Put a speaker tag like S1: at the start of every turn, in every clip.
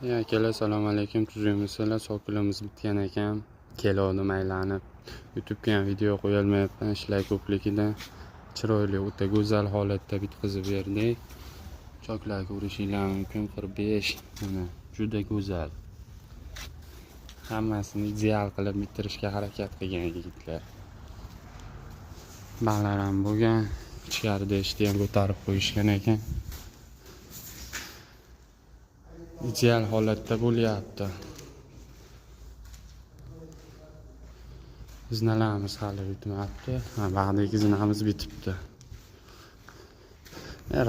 S1: Akalar, assalomu alaykum. Tuzukmisizlar? So'kilimiz bitgan ekan. Keldim aylanib. YouTube'ga ham video qo'yolmayapman, ishlar ko'pligidan. Chiroyli, o'ta go'zal holatda bitkazib berdik. Choklarga ko'rishinglar mumkin. 45. Mana juda go'zal. Hammasini ideal qilib bitirishga harakat qilgan yigitlar. Ba'lar ham bo'lgan. Ichkarida eshikni ham ko'tarib qo'yishgan ekan. Ideal holatda bo'lyapti. Zinalarimiz hali bitmabdi. Bag'dagi zinamiz bitibdi.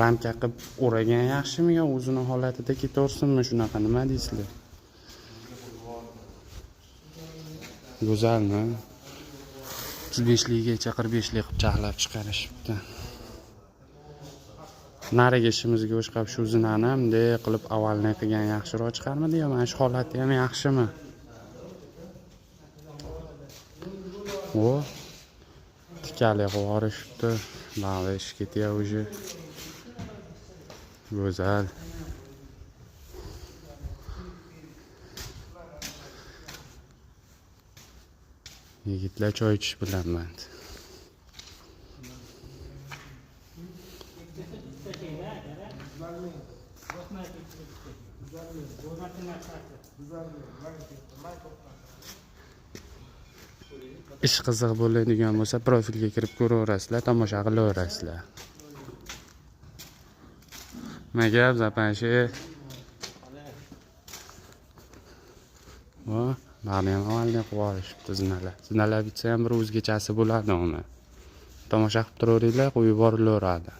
S1: Ramka qilib o'ragan yaxshimi yo o'zini holatida ketaversinmi, shunaqa nima deysizlar? Go'zalmi? 35ligacha 45lik qilib chaqlab chiqarishibdi. Nariga ishimizga o'xshab shu zinani ham qilib avvalni qilgan yaxshiroq chiqarmidi yo mana shu holati ham yaxshimi? O tikali qilib ba'li ish ketyapti уже. Go'zal. Yigitlar choy ichish bilan band. Ish qiziq bo'ladigan bo'lsa, profilga kirib ko'raverasizlar, tomosha qilaverasizlar. Nima gap, zapanshi? Mani ham avvaldan qilib olishibdi zinalar. Zinalar bitsa ham bir o'zgachasi bo'ladi uni. Tomosha qilib turaveringlar, qo'yib yuborilaveradi.